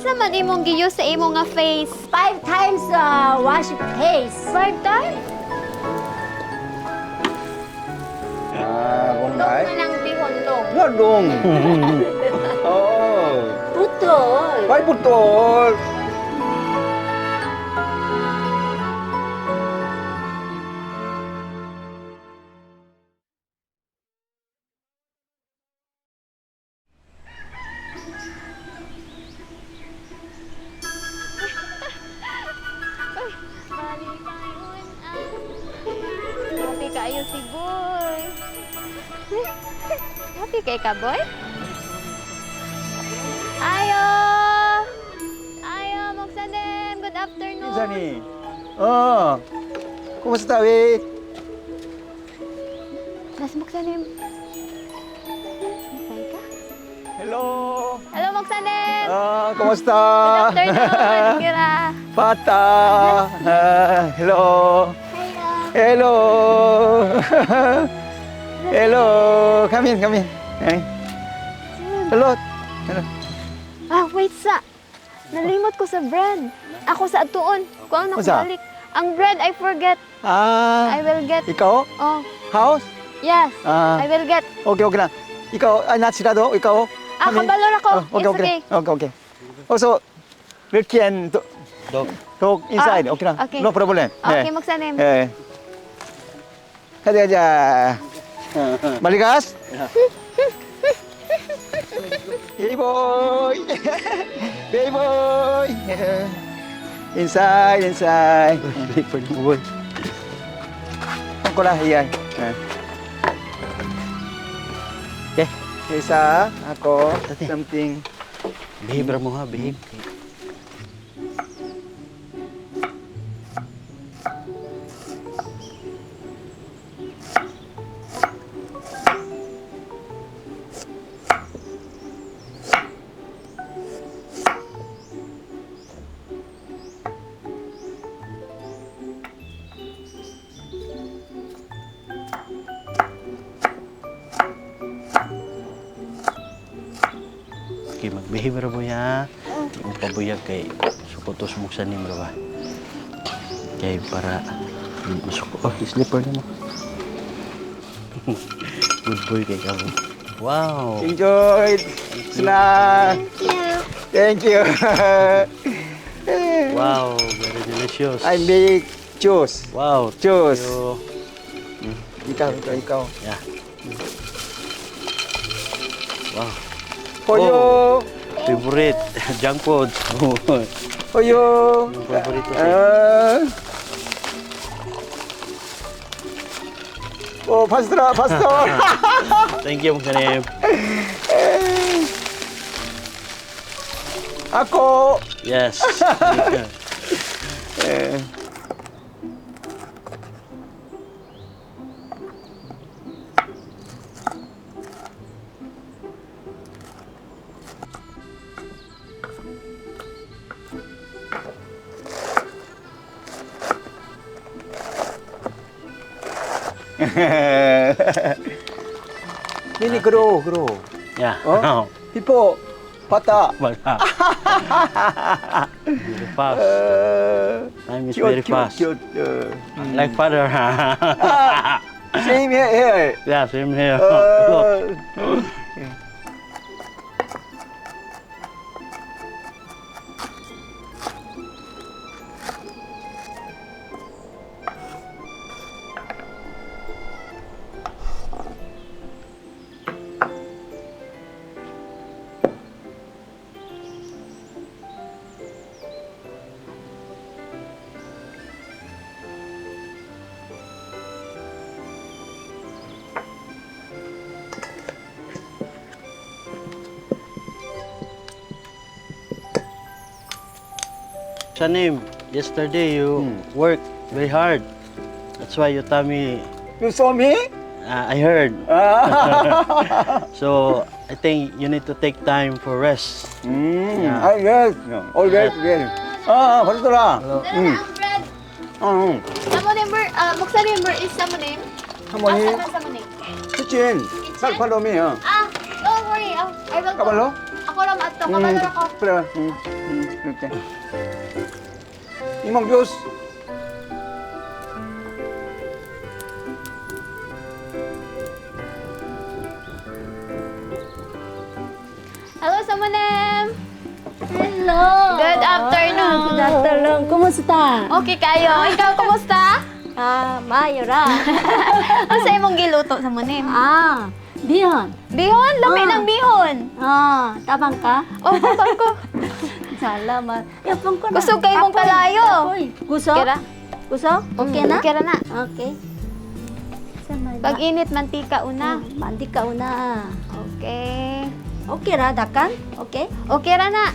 Asa man imong giyo sa imong nga face? 5 times wash face. 5 times? Kung Long ay. na lang bihon long. Ladong. Oh. Putol. Ay, putol. Happy kayo si boy. Happy kay ka, boy? Ayo! Ayo, Moksanem! Good afternoon! Sani. Oh. Kumusta, Wik? Nas Moksanem. Hintay ka? Hello. Hello, Moksanem! Kumusta? Good afternoon! Kira! Pata. Hello. Hello. Hello. Hello. Come in, come in. Hey. Hello. Hello. Ah, wait sa! Nalimot ko sa bread. Ako sa atuon. Kung ano Unsa? balik. Ang bread, I forget. I will get. ikaw? Oh, House? yes. Ah. I will get. Okay, okay lang. Ikaw, natsirado? Ikaw? Ah, Kami? kabalor ako. Okay, It's okay. okay. Okay, okay. Also, we can talk inside. Ah, Okay lang. okay. No problem. Okay, Moksanem. Kaya aja. Maligas? Hey boy! Hey boy! Inside, inside. Lipat boy. Ako lah, iyan. Okay. Isa, ako, something. Behave ra mo ha, behave. Okay, mag-behave ra mo ya. Di mo pabuyag kay sukutos mo sa nim ra ba. Kay para masuk. Oh, slipper na mo. Good boy kay ka mo. Wow. Enjoy. Snack. Thank you. Wow, very delicious. I make juice. Wow. Juice. Thank you. Ikaw. Yeah. Wow. For you. Favorite junk food. For you. Yung paborito sa'yo. Oh, pastor, pastor. Thank you, Moksanem. Ako. Yes. Nini grow. Yeah. Oh? Tipo, pata. Wala. Very fast. Time is very fast. Cute. Like father. Same here. Yeah, same here. Shanim, yesterday you worked very hard. That's why your tummy, You saw me? I heard. So I think you need to take time for rest. Yeah. I guess. Always, yes. 벌써라. Dala na ang bread. Samo number, Moksa number is samo name. 할머니, Samo name. kitchen. 살 팔로미. Don't worry. I will go. 까발로? Ako ako ram ato, kabalo ako. Pre. Okay. Imong juice. Hello, Samunem! Hello. Good afternoon. Good afternoon. Kumusta? Okay kayo? Ikaw, kumusta? Mayora. Ano sa imong giluto, Samunem? Bihon. Bihon? Lami ng bihon. Tabang ka? Oh, kapag ko. Salamat. Yapang ko na. Gusto kayo mong kalayo. Gusto? Kira? Gusto? Okay na? Okay ra na. Okay. Pag init, mantika una. Mandi ka una. Okay. Okay ra, dakan? Okay? Okay ra na.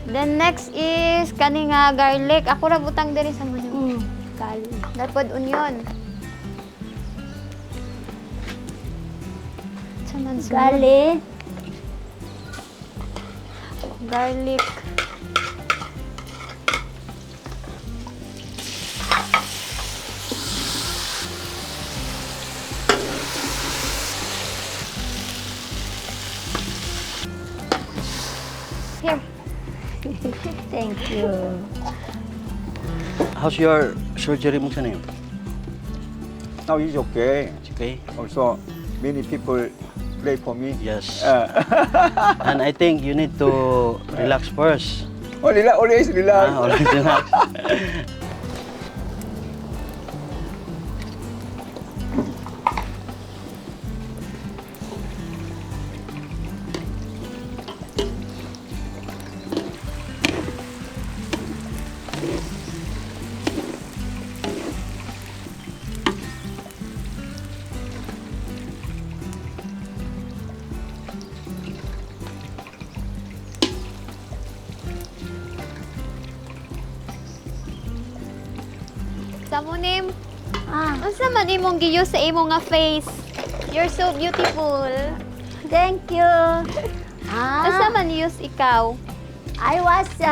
Then next is kani nga garlic. Ako ra butang diri sa munyo. Kali. Dapat onion. Saman Kali. garlic. Here. Thank you. How's your surgery mo sa name? Now it's okay. It's okay? Also, many people pray for me. Yes. And I think you need to relax first. Oh, relax, always relax. Always relax. Samunim. Unsa man imong giyo sa imong nga face? You're so beautiful. Thank you. Unsa man use ikaw? I was 5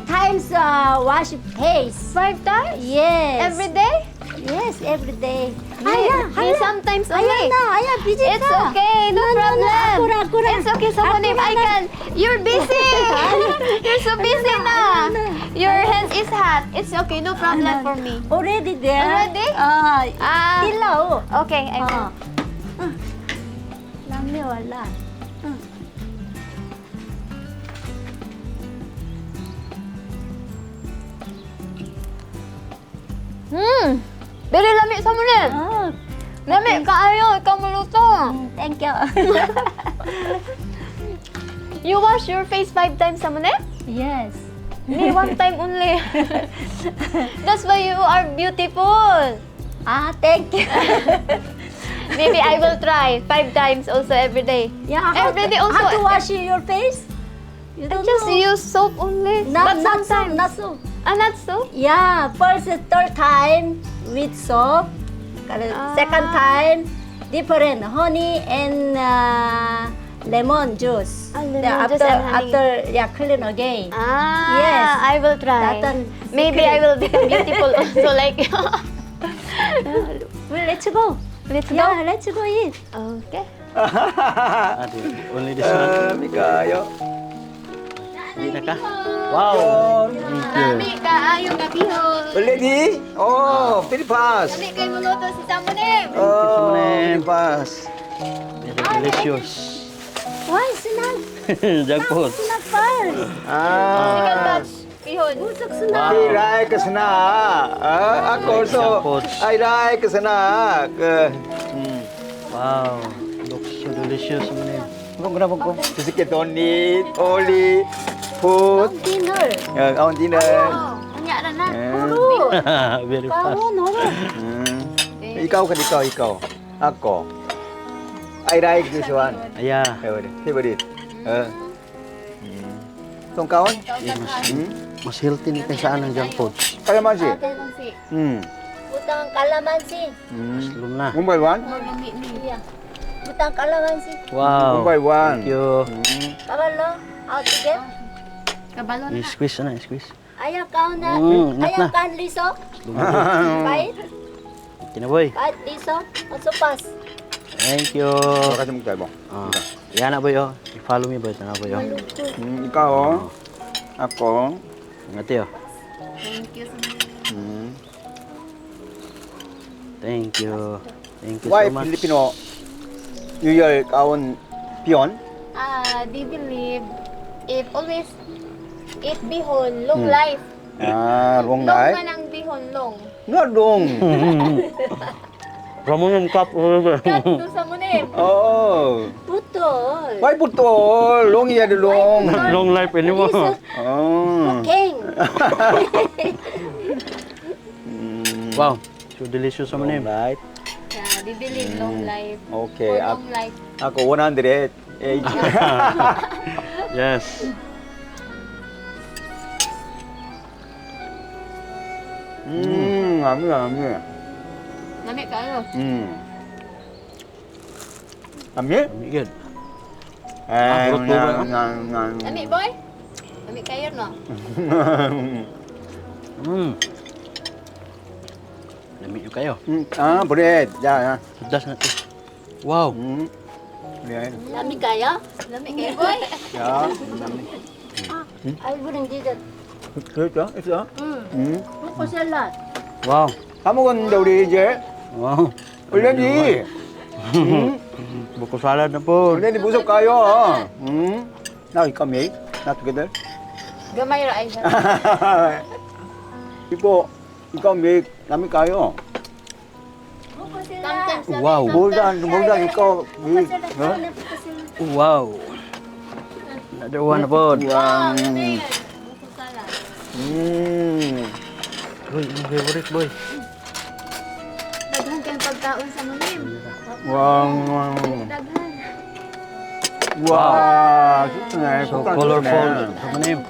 times wash face. 5 times? Yes. Every day? Yes, every day. Me sometimes only. busy It's okay, no problem. Akura. It's okay, Samunim. I can. You're busy. You're so busy na. Your hands is hot. It's okay, no problem for me. Already there. Already? Tilaw. Okay, I will. Lami wala. Dili lami Samunim. Lami kaayo, ikaw maluto. Thank you. You wash your face 5 times, Samunim? Yes. Me 1 time only. That's why you are beautiful. Thank you. Maybe I will try 5 times also every day. Yeah, Every day also. How to wash your face? You I don't just know. use soap only. Not But soap, sometimes. not soap. Not soap? Yeah, first 3rd time with soap. Second time different honey and lemon juice. Lemon after juice and honey. clean again. Yes. I will try. That one Maybe secret. I will be beautiful also like you. Well, let's go. Let's go. Yeah, let's go eat. Okay. Only this one. Kayo. Hindi na ka? Wow! Thank you. Lami kaayo nga bihon. Already? Oh, Pilipas. Lami kay muluto si Samunim. Oh, Samunem. Pilipas. Very delicious. Why snack? Jackpot. Snack first. Second batch bihon. Busog I snack. like snack. Ako also, I like snack. Wow. Looks so delicious. Samunem. Kenapa kau? Sedikit only food. Dinner. On dinner. Oh, anya ra na. Very fast. Ikaw kan ikaw. Ako. I like this one. Yeah. Favorite. Tong kawan? Mas healthy ni kaysa anong junk foods. Kalamansi. Ate mong si. Butang kalamansi. Mas lum na. Mumbai one. Lami ni. Butang kalamansi. Wow. Mumbai one. Thank you. Kabalo. How to get? Kabalo na. I-squeeze na, i-squeeze. Ayaw ka na. Ingat Ayaw na. ka liso. Bait. Kinaboy. Bait liso. Masupas. Thank you. 같이 먹자 이거. Yan na boy oh. I-follow me boy. Sana boy oh. ikaw, ako. Ngati oh. Thank you so much. Thank you. Thank you Why so much. Filipino New Year kaon Bihon? They believe if always eat bihon, long life. Long Long night. man ang bihon, long. Nga long. Ramon yung cup. Kat do sa munim. Oo. Putol. Why putol? Long iya de long. Long life anymore. Oh. King. Wow. So delicious sa Long manim. night. Yeah, they believe long life. Okay. For long life. Ako 100. Yes. Ami. Nami kayo. Ami? Good. Eh, purot ba? Nami boy? Nami kayo no? Lami yung kayo. bread. Ya. Sudas na to. Wow. Bread. Lami kaya? Nami kayo boy? Ya. I wouldn't do that. 그렇죠? 있어? Buko salad. Wow. 다 먹었는데 우리 이제 Wow. 올레니 Buko salad na po. 올레니 무섭 가요. Now you come here, not together. Gamay ra ay siya. 이거 이거 왜 남이 가요? Buko Kamtan salad. sa Wow. 몰다 이거 Buko salad. Buko salad. Wow. Another one na po. 와. Buko salad. Boy, yung favorite boy. Daghan kayong pagkaon sa munim. 와. Daghan. 와. 좋네. So colorful sa manim.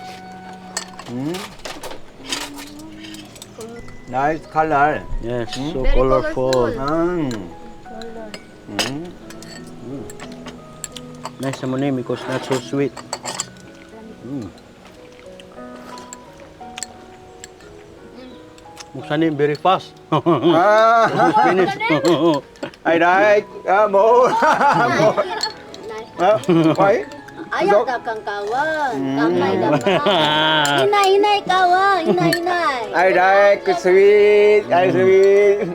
Nice color. Yes, so Very colorful. colorful. Nice sa manim because not so sweet. Muksanim very fast. 아, Almost finished. I like more. Why? Ayaw ka kang kawan. Kamay dapat. Inay kawan. Inay. I like sweet. I sweet.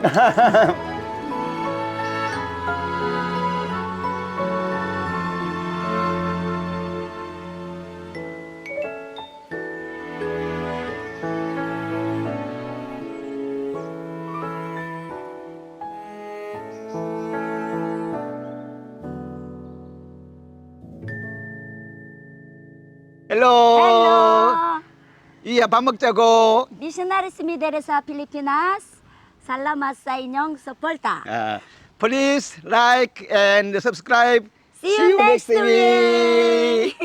Hello. Iya, 밥 먹자고. Missionaries Midere sa Pilipinas. Salamat sa inyong suporta. Please like and subscribe. See you next week.